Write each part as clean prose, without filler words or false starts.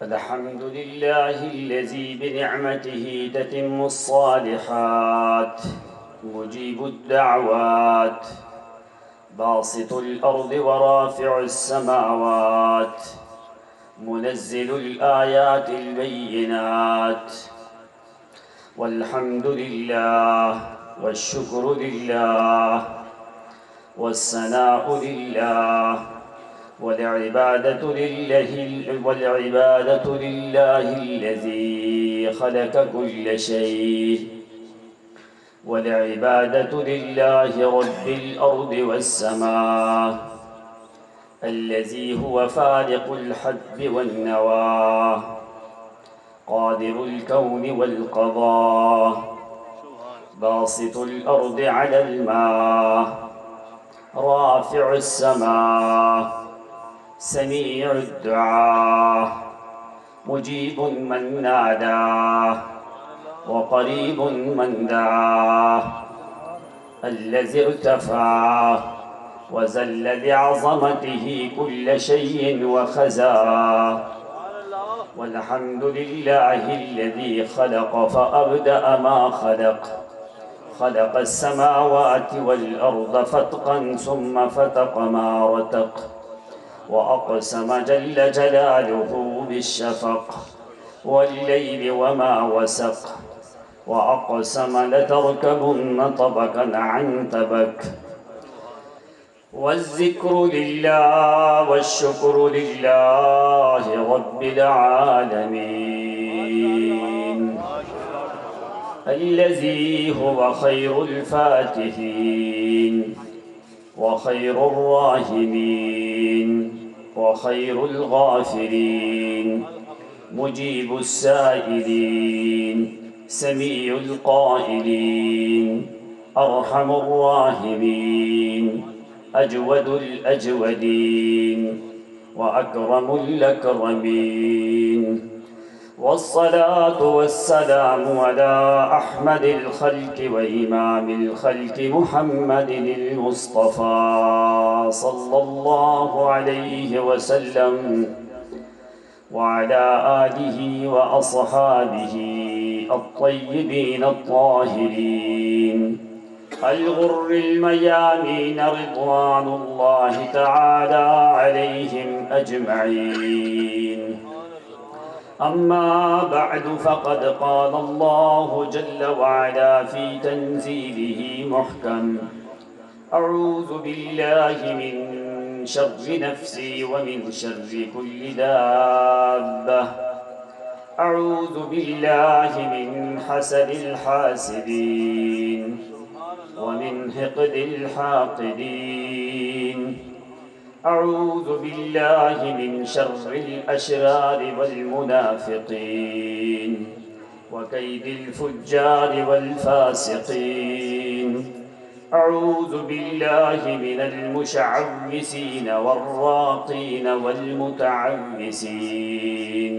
الحمد لله الذي بنعمته تتم الصالحات، مجيب الدعوات، باسط الأرض ورافع السماوات، منزل الآيات البينات. والحمد لله والشكر لله والثناء لله والعبادة لله الذي خلق كل شيء، والعبادة لله رب الأرض والسماء الذي هو فالق الحب والنوى، قادر الكون والقضاء، باسط الأرض على الماء، رافع السماء، سميع الدعاء، مجيب من ناداه وقريب من دعاه، الذي ارتفع وزل بعظمته كل شيء وخزاه. والحمد لله الذي خلق فأبدأ ما خلق السماوات والأرض فتقا ثم فتق ما رتق، وأقسم جل جلاله بالشفق والليل وما وسق، وأقسم لتركبن طبقا عن طبق. والذكر لله والشكر لله رب العالمين، الذي هو خير الفاتحين وخير الراحمين وخير الغافرين، مجيب السائلين، سميع القائلين، أرحم الراحمين، أجود الأجودين، وأكرم الأكرمين. والصلاة والسلام على أحمد الخلق وإمام الخلق محمد المصطفى صلى الله عليه وسلم، وعلى آله وأصحابه الطيبين الطاهرين الغر الميامين رضوان الله تعالى عليهم أجمعين. أما بعد، فقد قال الله جل وعلا في تنزيله محكم: أعوذ بالله من شر نفسي ومن شر كل دابة، أعوذ بالله من حسد الحاسدين ومن حقد الحاقدين، أعوذ بالله من شر الأشرار والمنافقين وكيد الفجار والفاسقين، أعوذ بالله من المشعوذين والراقين والمتعوذين،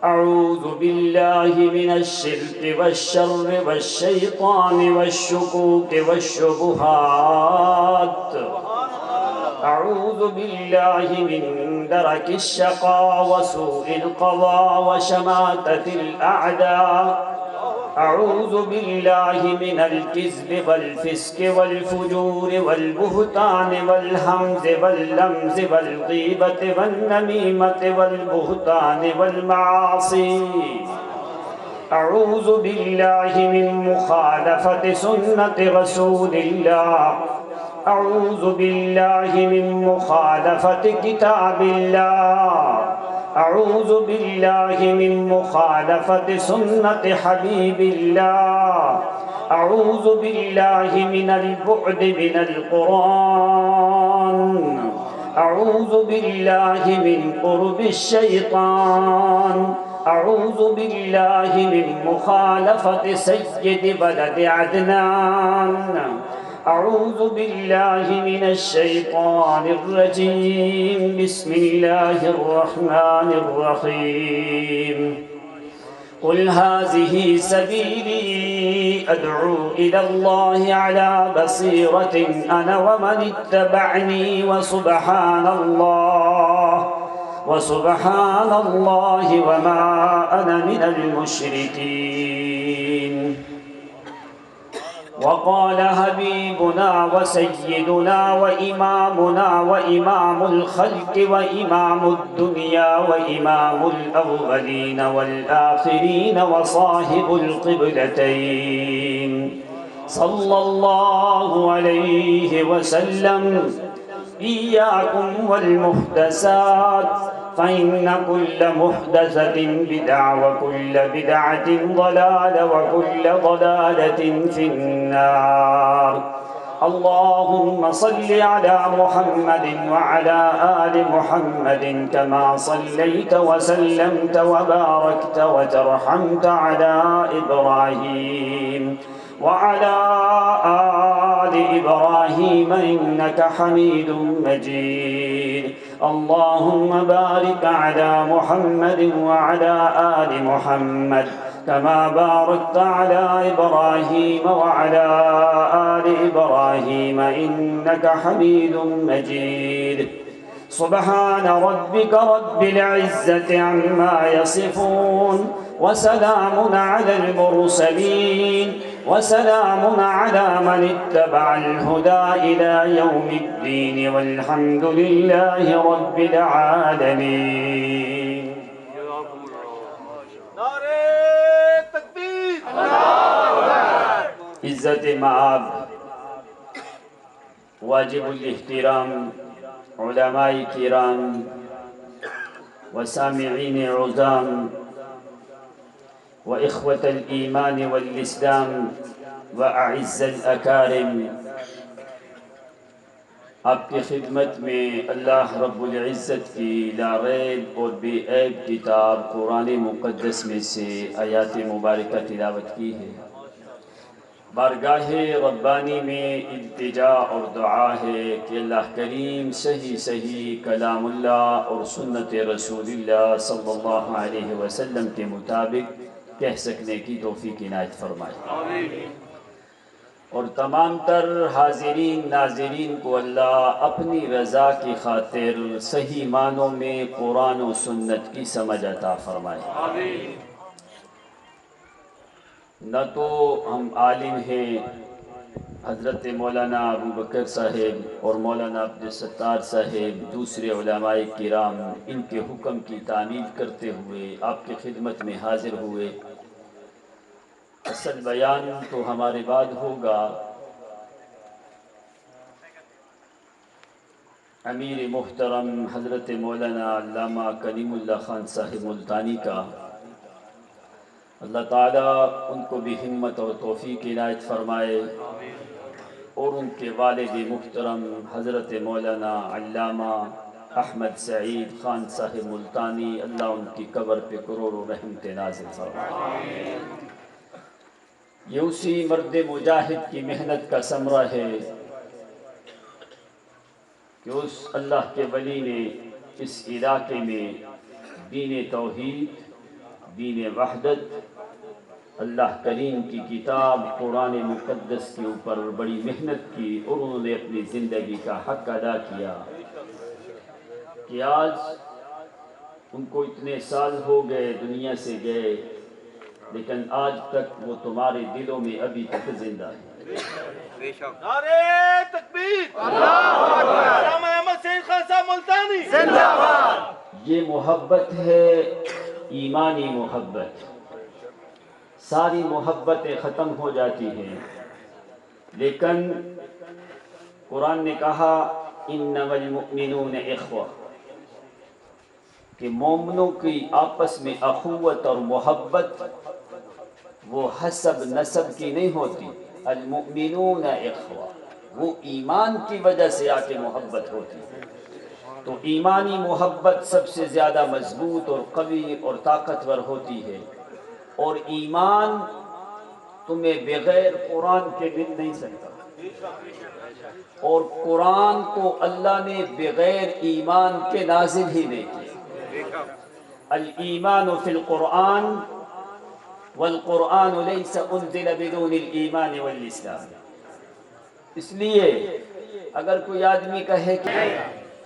أعوذ بالله من الشرك والشر والشيطان والشكوك والشبهات، أعوذ بالله من درك الشقاء وسوء القضاء وشماتة الأعداء، أعوذ بالله من الكذب والفسق والفجور والبهتان والهمز واللمز والغيبة والنميمة والبهتان والمعاصي، أعوذ بالله من مخالفة سنة رسول الله، أعوذ بالله من مخالفة كتاب الله، أعوذ بالله من مخالفة سنة حبيب الله، أعوذ بالله من البعد من القرآن، أعوذ بالله من قرب الشيطان، أعوذ بالله من مخالفة سيد بلد عدنان، أعوذ بالله من الشيطان الرجيم. بسم الله الرحمن الرحيم. قل هذه سبيلي أدعو إلى الله على بصيرة أنا ومن اتبعني وسبحان الله وسبحان الله وما أنا من المشركين. وقال حبيبنا وسيدنا وإمامنا وإمام الخلق وإمام الدنيا وإمام الأولين والآخرين وصاحب القبلتين صلى الله عليه وسلم: إياكم والمحدثات فإن كل محدثة بدعة وكل بدعة ضلالة وكل ضلالة في النار. اللهم صل على محمد وعلى آل محمد كما صليت وسلمت وباركت وترحمت على إبراهيم وعلى آل إبراهيم إنك حميد مجيد. اللهم بارك على محمد وعلى آل محمد كما باركت على إبراهيم وعلى آل إبراهيم إنك حميد مجيد. سبحان ربك رب العزة عما يصفون وسلام على المرسلين وسلام على من اتبع الهدى إلى يوم الدين والحمد لله رب العالمين. عزت مآب واجب الاحترام علماء کرام وسامعین عظام وإخوة الإيمان والإسلام وأعز الأكارم، آپ کی خدمت میں اللہ رب العزت کی لا ریب اور بے عیب کتاب قرآن مقدس میں سے آیات مبارکہ تلاوت کی ہے۔ بارگاہ ربانی میں التجا اور دعا ہے کہ اللہ کریم صحیح کلام اللہ اور سنت رسول اللہ صلی اللہ علیہ وسلم کے مطابق کہہ سکنے کی توفیق عنایت فرمائے، اور تمام تر حاضرین ناظرین کو اللہ اپنی رضا کی خاطر صحیح معنوں میں قرآن و سنت کی سمجھ عطا فرمائے۔ نہ تو ہم عالم ہیں حضرت مولانا ابو بکر صاحب اور مولانا عبدالستار صاحب دوسرے علماء کرام ان کے حکم کی تعمیل کرتے ہوئے آپ کی خدمت میں حاضر ہوئے۔ اصل بیان تو ہمارے بعد ہوگا امیر محترم حضرت مولانا علامہ کلیم اللہ خان صاحب ملتانی کا۔ اللہ تعالیٰ ان کو بھی ہمت اور توفیق عنایت فرمائے، اور ان کے والد محترم حضرت مولانا علامہ احمد سعید خان صاحب ملتانی، اللہ ان کی قبر پہ کروڑوں رحمت نازل فرمائے۔ یہ اسی مرد مجاہد کی محنت کا ثمرہ ہے کہ اس اللہ کے ولی نے اس علاقے میں دین توحید، دین وحدت، اللہ کریم کی کتاب قرآن مقدس کے اوپر بڑی محنت کی، اور انہوں نے اپنی زندگی کا حق ادا کیا کہ آج ان کو اتنے سال ہو گئے دنیا سے گئے، لیکن آج تک وہ تمہارے دلوں میں ابھی تک زندہ ہے۔ نعرہ تکبیر، اللہ اکبر، علامہ احمد سعید خان صاحب ملتانی زندہ باد۔ یہ محبت ہے ایمانی محبت۔ ساری محبتیں ختم ہو جاتی ہیں، لیکن قرآن نے کہا انما المؤمنون اخوہ، کہ مومنوں کی آپس میں اخوت اور محبت وہ حسب نسب کی نہیں ہوتی، المؤمنون اخوہ، وہ ایمان کی وجہ سے آ کے محبت ہوتی ہے۔ تو ایمانی محبت سب سے زیادہ مضبوط اور قوی اور طاقتور ہوتی ہے، اور ایمان تمہیں بغیر قرآن کے مل نہیں سکتا، اور قرآن کو اللہ نے بغیر ایمان کے نازل ہی نہیں کیا۔ الایمان فی القرآن والقرآن لیس انزل بدون الایمان والاسلام۔ اس لیے اگر کوئی آدمی کہے کہ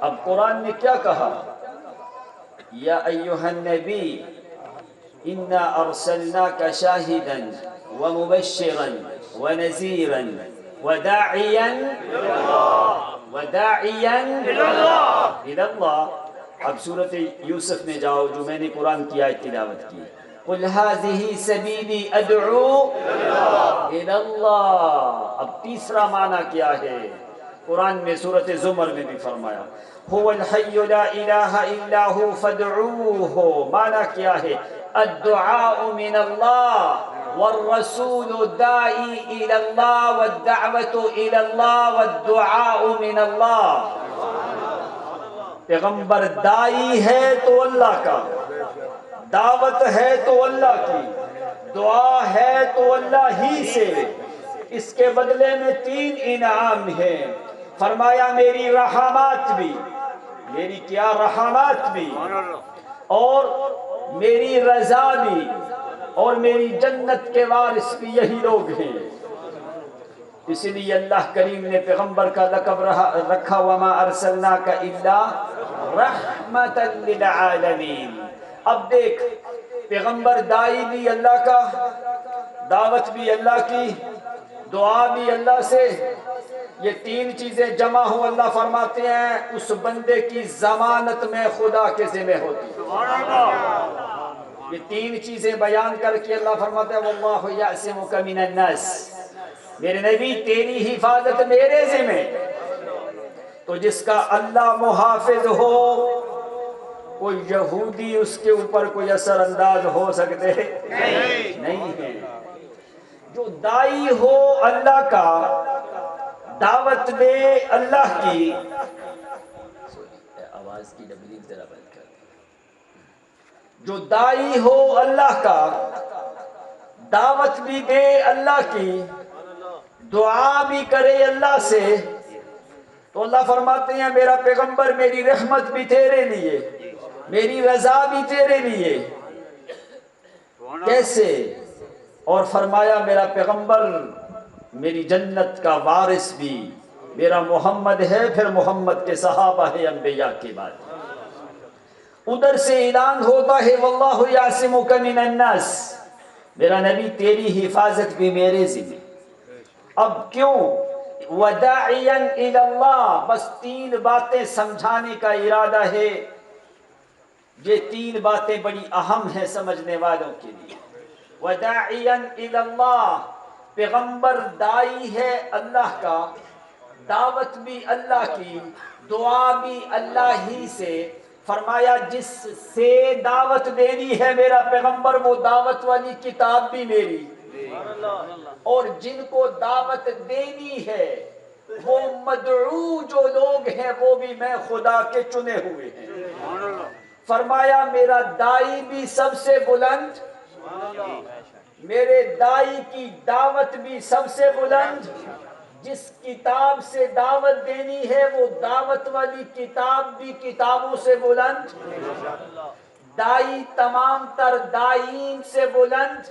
اب قرآن نے کیا کہا؟ یا ایہا النبی انا ارسلناک شاہدا ومبشرا ونذیرا وداعیا الی اللہ. اب سورۃ یوسف میں جاؤ جو میں نے قرآن کی آیت تلاوت کی. قل هذه سبیلی ادعو الی اللہ. اب تیسرا معنی کیا ہے؟ قرآن میں سورۃ زمر میں بھی فرمایا هو الحی لا الہ الا هو فادعوه. معنی کیا ہے؟ الدعاء من اللہ والرسول داعی الی اللہ والدعوة الی اللہ والدعاء من اللہ. پیغمبر دائی ہے تو اللہ کا، دعوت ہے تو اللہ کی، دعا ہے تو اللہ ہی سے. اس کے بدلے میں 3 انعام ہیں. فرمایا میری رحمات بھی، میری کیا رحمات بھی، اور میری رضا بھی، اور میری جنت کے وارث بھی یہی لوگ ہیں. اس لیے اللہ کریم نے پیغمبر کا لقب رکھا وما ارسلناک الا رحمتا للعالمین. اب دیکھ، پیغمبر دائی بھی اللہ کا، دعوت بھی اللہ کی، دعا بھی اللہ سے. یہ 3 چیزیں جمع ہو اللہ فرماتے ہیں اس بندے کی ضمانت میں خدا کے ذمہ ہوتی ہے. یہ 3 چیزیں بیان کر کے اللہ فرماتے ہیں واللہ یعصمک من الناس. میرے نبی تیری حفاظت میرے ذمہ. تو جس کا اللہ محافظ ہو، کوئی یہودی اس کے اوپر کوئی اثر انداز ہو سکتے نہیں ہے. جو دائی ہو اللہ کا، دعوت دے اللہ کی. آواز کی ڈبلنگ ذرا بند کر. جو دائی ہو اللہ کا، دعوت بھی دے اللہ کی، دعا بھی کرے اللہ سے، تو اللہ فرماتے ہیں میرا پیغمبر میری رحمت بھی تیرے لیے، میری رضا بھی تیرے لیے. کیسے؟ اور فرمایا میرا پیغمبر میری جنت کا وارث بھی. میرا محمد ہے، پھر محمد کے صحابہ ہے انبیاء کے بعد. ادھر سے اعلان ہوتا ہے واللہ یعصمک من الناس. میرا نبی تیری حفاظت بھی میرے ذمہ. اب کیوں؟ وداعیا الی اللہ. بس 3 باتیں سمجھانے کا ارادہ ہے. یہ 3 باتیں بڑی اہم ہیں سمجھنے والوں کے لیے. وداعیا الی اللہ، پیغمبر دائی ہے اللہ کا، دعوت بھی اللہ کی، دعا بھی اللہ ہی سے. فرمایا جس سے دعوت دینی ہے میرا پیغمبر وہ دعوت والی کتاب بھی میری، اور جن کو دعوت دینی ہے وہ مدعو جو لوگ ہیں وہ بھی میں خدا کے چنے ہوئے ہیں. فرمایا میرا دائی بھی سب سے بلند، میرے دائی کی دعوت بھی سب سے بلند. جس کتاب سے دعوت دینی ہے وہ دعوت والی کتاب بھی کتابوں سے بلند. دائی تمام تر دائین سے بلند.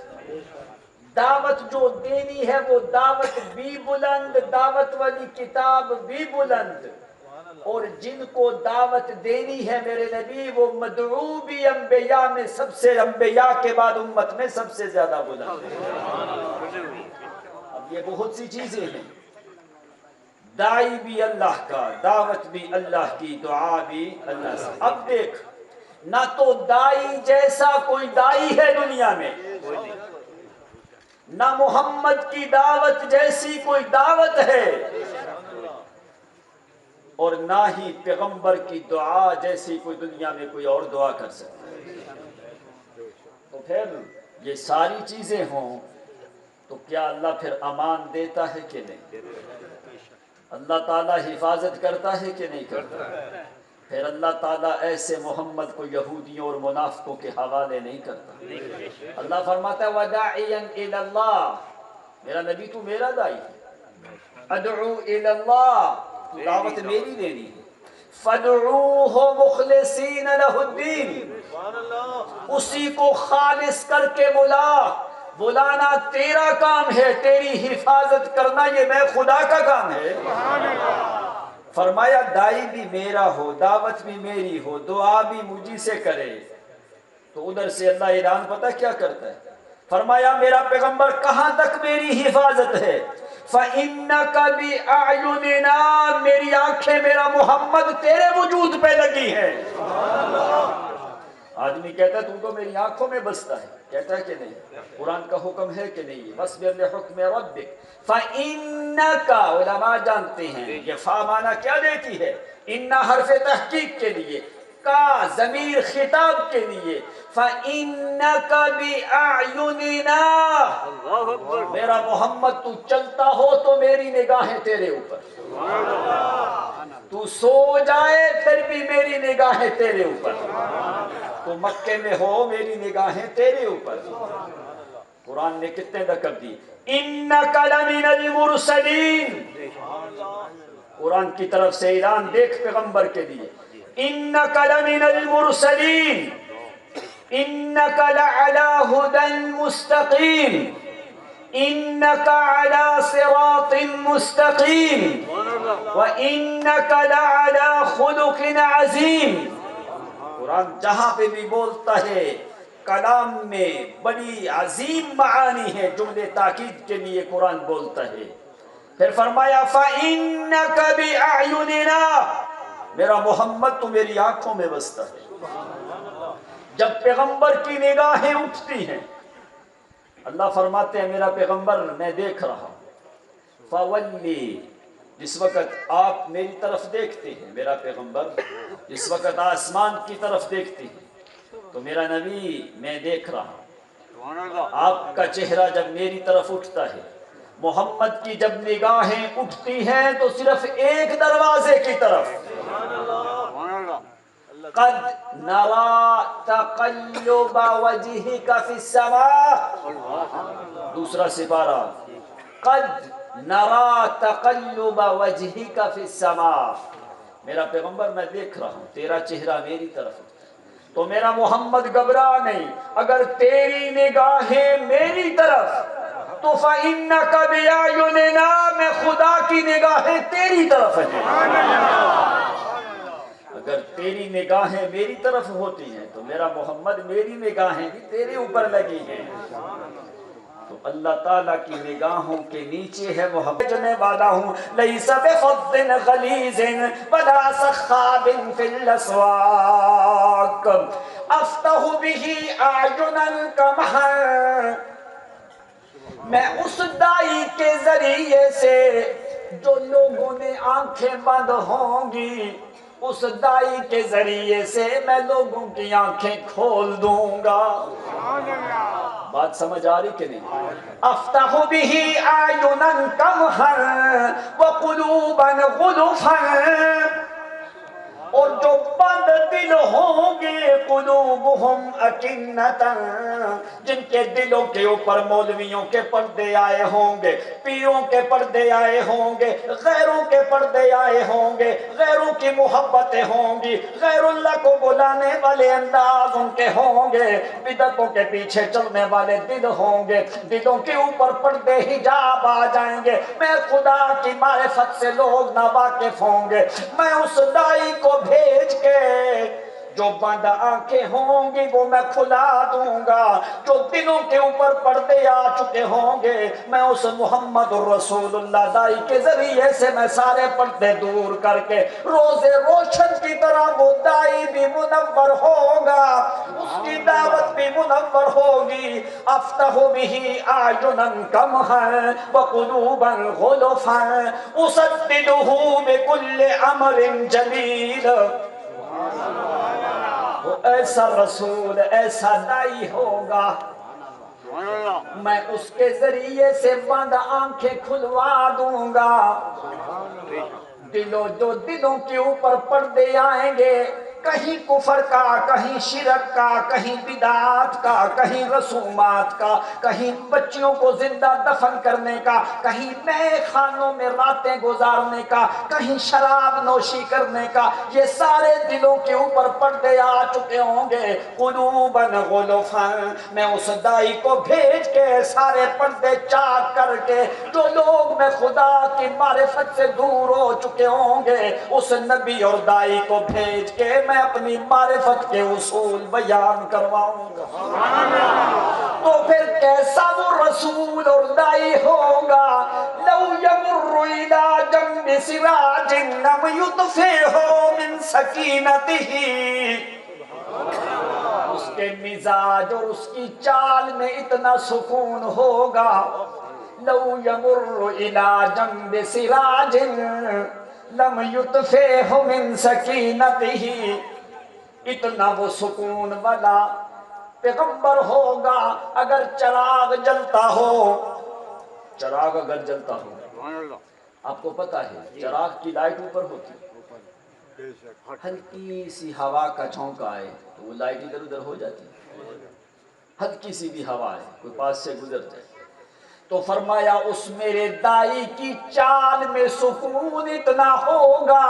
دعوت جو دینی ہے وہ دعوت بھی بلند، دعوت والی کتاب بھی بلند. اور جن کو دعوت دینی ہے میرے نبی وہ مدعو بھی انبیاء میں سب سے، انبیاء کے بعد امت میں سب سے زیادہ بلند. اب یہ بہت سی چیزیں ہیں. دائی بھی اللہ کا، دعوت بھی اللہ کی، دعا بھی اللہ سے. اب دیکھ، نہ تو دائی جیسا کوئی دائی ہے دنیا میں، نہ محمد کی دعوت جیسی کوئی دعوت ہے، اور نہ ہی پیغمبر کی دعا جیسی کوئی دنیا میں کوئی اور دعا کر سکتا ہے. تو پھر یہ ساری چیزیں ہوں تو کیا اللہ پھر امان دیتا ہے کہ نہیں؟ اللہ تعالیٰ حفاظت کرتا ہے کہ نہیں کرتا؟ پھر اللہ تعالیٰ ایسے محمد کو یہودیوں اور منافقوں کے حوالے نہیں کرتا. اللہ فرماتا ہے وداعیا الی اللہ. میرا نبی تو میرا دائی ہے. ادعو الی اللہ، تو دعوت میری دینی ہے. فادعوہ مخلصین لہ الدین، اسی کو خالص کر کے بلا، بلانا تیرا کام ہے، تیری حفاظت کرنا یہ میں خدا کا کام ہے۔ فرمایا دائی بھی میرا ہو، دعوت بھی میری ہو، دعا بھی مجھی سے کرے، تو ادھر سے اللہ اعلان پتہ کیا کرتا ہے؟ فرمایا میرا پیغمبر کہاں تک میری حفاظت ہے؟ فَإِنَّكَ بِأَعْيُنِنَا، میری آنکھیں میرا محمد تیرے وجود پہ لگی ہے۔ آدمی کہتا ہے تو میری آنکھوں میں بستا ہے، کہتا ہے کہ نہیں؟ قرآن کا حکم ہے کہ نہیں؟ وَاصْبِرْ لِحُكْمِ رَبِّكَ فَإِنَّكَ، علماء جانتے ہیں یہ فا معنی کیا دیتی ہے؟ اِنَّ حرف تحقیق کے لیے، کا ضمیر خطاب کے لیے، فَإِنَّكَ بِأَعْيُنِنَا، میرا محمد تو چلتا ہو تو میری نگاہیں تیرے اوپر، تو سو جائے پھر بھی میری نگاہیں تیرے اوپر، تو مکے میں ہو میری نگاہیں تیرے اوپر۔ قرآن نے کتنے لقب دی؟ اِنَّكَ لَمِنَ الْمُرْسَلِينَ، قرآن کی طرف سے اعلان دیکھ پیغمبر کے لیے، اِنَّكَ لَمِنَ الْمُرْسَلِينَ اِنَّكَ لَعَلَىٰ هُدًى مُسْتَقِيمٍ اِنَّكَ عَلَىٰ صِرَاطٍ مُسْتَقِيمٍ وَإِنَّكَ لَعَلَىٰ خُلُقٍ عَظِيمٍ۔ قرآن جہاں پہ بھی بولتا ہے کلام میں بڑی عظیم معانی ہے، جملے تاکید کے لیے قرآن بولتا ہے۔ پھر فرمایا فَإِنَّكَ بِأَعْيُنِنَا، میرا محمد تو میری آنکھوں میں بستا ہے۔ جب پیغمبر کی نگاہیں اٹھتی ہیں، اللہ فرماتے ہیں میرا پیغمبر میں دیکھ رہا ہوں، فَوَلِّ، جس وقت آپ میری طرف دیکھتے ہیں، میرا پیغمبر جس وقت آسمان کی طرف دیکھتے ہیں تو میرا نبی میں دیکھ رہا ہوں، آپ کا چہرہ جب میری طرف اٹھتا ہے، محمد کی جب نگاہیں اٹھتی ہیں تو صرف ایک دروازے کی طرف، قد نرى تقلب وجهك في السماء، دوسرا سپارہ، قد نرى تقلب وجهك في السماء، میرا پیغمبر میں دیکھ رہا ہوں تیرا چہرہ میری طرف ہے، تو میرا محمد گھبرا نہیں، اگر تیری نگاہیں میری طرف تو فَإِنَّكَ بِأَعْيُنِنَا، میں خدا کی نگاہیں تیری طرف ہیں۔ اگر تیری نگاہیں میری طرف ہوتی ہیں تو میرا محمد میری نگاہیں بھی تیرے اوپر لگی ہیں، تو اللہ تعالیٰ کی نگاہوں کے نیچے ہے محمد۔ جو میں وعدہ ہوں لَيْسَ بِفَضٍ غَلِيظٍ وَلَا سَخَّابٍ فِي الْأَسْوَاقِ أَفْتَحُ بِهِ أَعْيُنَ الْقَمَحِ، میں اس دائی کے ذریعے سے جو لوگوں نے آنکھیں بند ہوں گی، اس دائی کے ذریعے سے میں لوگوں کی آنکھیں کھول دوں گا۔ بات سمجھ آ رہی کہ نہیں؟ افتح به اعینا قمحا وقلوبا غلفا، اور جو بند دل ہوں گے، قلوبہم اکنتا، جن کے دلوں کے اوپر مولویوں کے پردے آئے ہوں گے، پیروں کے پردے آئے ہوں گے، غیروں کے پردے آئے ہوں گے، غیروں کی محبتیں ہوں گی، غیر اللہ کو بلانے والے انداز ان کے ہوں گے، بدعتوں کے پیچھے چلنے والے دل ہوں گے، دلوں کے اوپر پردے حجاب آ جائیں گے، میں خدا کی معرفت سے لوگ ناواقف ہوں گے، میں اس دائی کو بھیج کے جو بند آنکھیں ہوں گی وہ میں کھلا دوں گا، جو دلوں کے اوپر پردے آ چکے ہوں گے میں اس محمد الرسول اللہ دائی کے ذریعے سے میں سارے پردے دور کر کے روز روشن کی طرح وہ دائی بھی منور ہوگا، اس کی دعوت بھی منور ہوگی۔ افتح به اعینا قمحا وقلوبا غلفا اسدده بكل امر جلیل، وہ ایسا رسول ایسا دائی ہوگا، میں اس کے ذریعے سے بند آنکھیں کھلوا دوں گا، جو دلوں کے اوپر پردے آئیں گے، کہیں کفر کا، کہیں شرک کا، کہیں بدعات کا، کہیں رسومات کا، کہیں بچیوں کو زندہ دفن کرنے کا، کہیں نئے خانوں میں راتیں گزارنے کا، کہیں شراب نوشی کرنے کا، یہ سارے دلوں کے اوپر پردے آ چکے ہوں گے، قلوباً غلفاً، میں اس دائی کو بھیج کے سارے پردے چاک کر کے جو لوگ میں خدا کی معرفت سے دور ہو چکے ہوں گے اس نبی اور دائی کو بھیج کے میں اپنی معرفت کے اصول بیان کرواؤں گا۔ تو پھر کیسا وہ رسول اور دائی ہوگا؟ لو یمر الی جنب سراج لم یطفئہ من سکینتہ، اس کے مزاج اور اس کی چال میں اتنا سکون ہوگا، لو یمر الی جنب سراج لم یطفئہ من سکینتہ، اتنا وہ سکون والا پیغمبر ہوگا۔ اگر چراغ جلتا ہو، چراغ اگر جلتا ہو، آپ کو پتہ ہے چراغ کی لائٹ اوپر ہوتی ہے، ہلکی سی ہوا کا جھونکا آئے تو وہ لائٹ ادھر ادھر ہو جاتی ہے، ہلکی سی بھی ہوا ہے کوئی پاس سے گزر جائے تو فرمایا اس میرے دائی کی چال میں سکون اتنا ہوگا،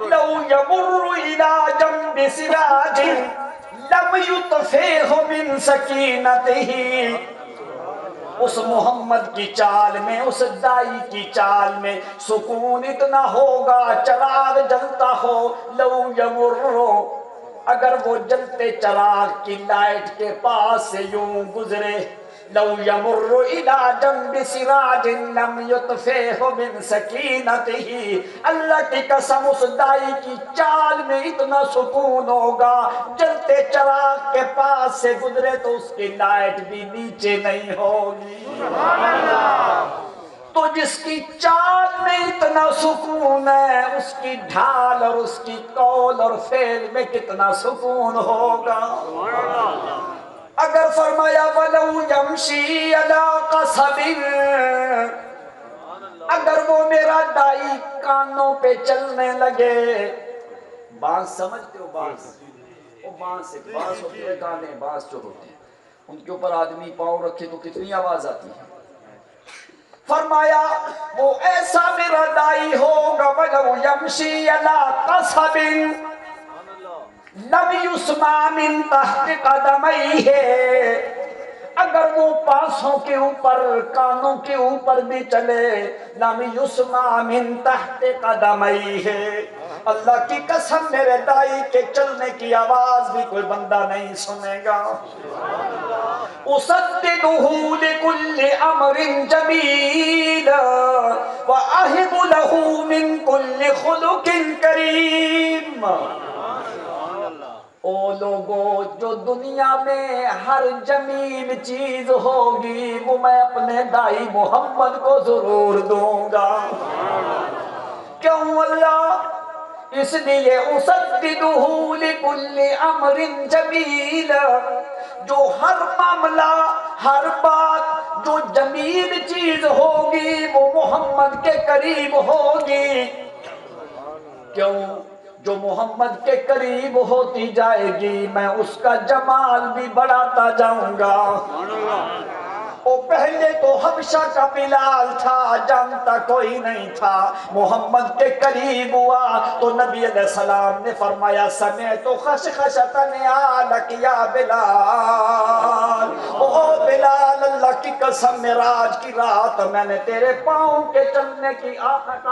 لو یمر الی جنب سراج لم یطفئہ من سکینتہ، اس محمد کی چال میں، اس دائی کی چال میں سکون اتنا ہوگا، چراغ جلتا ہو، لو یمر، اگر وہ جلتے چراغ کی لائٹ کے پاس سے یوں گزرے، لو یمر الی جنب سراج لم یطفئہ من سکینتہ، اللہ کی قسم اس دائی کی چال میں اتنا سکون ہوگا، جلتے چراغ کے پاس سے گزرے تو اس کی لائٹ بھی نیچے نہیں ہوگی۔ تو جس کی چال میں اتنا سکون ہے اس کی ڈھال اور اس کی قول اور فعل میں کتنا سکون ہوگا۔ اگر فرمایا وَلَوْ يَمْشِي عَلَىٰ قَصَبٍ، اگر وہ میرا دائی کانوں پہ چلنے لگے، بانس سمجھتے ہو بانس؟ وہ بانس ایک بانس ہوتے ہیں، گانے بانس جو ہوتے ہیں ان کے اوپر آدمی پاؤں رکھے تو کتنی آواز آتی ہے۔ فرمایا وہ ایسا میرا دائی ہوگا، وَلَوْ يَمْشِي عَلَىٰ قَصَبٍ لم یسمع من تحت قدمیہ، اگر وہ پاسوں کے اوپر کانوں کے اوپر بھی چلے، لم یسمع من تحت قدمیہ، اللہ کی قسم میرے دائی کے چلنے کی آواز بھی کوئی بندہ نہیں سنے گا۔ اسددہ لکل امر جمیل واہب لہ من کل خلق کریم۔ او لوگو، جو دنیا میں ہر جمیل چیز ہوگی وہ میں اپنے دائی محمد کو ضرور دوں گا۔ کیوں اللہ؟ اس لیے اسددہ لکل امر جمیل، جو ہر معاملہ ہر بات جو جمیل چیز ہوگی وہ محمد کے قریب ہوگی۔ کیوں؟ جو محمد کے قریب ہوتی جائے گی میں اس کا جمال بھی بڑھاتا جاؤں گا۔ وہ پہلے تو حبشہ کا بلال تھا، جانتا کوئی نہیں تھا، محمد کے قریب ہوا تو نبی علیہ السلام نے فرمایا سمعت خشخشۃ نعالک یا بلال، او بلال اللہ کی قسم معراج کی رات میں نے تیرے پاؤں کے چلنے کی آہٹ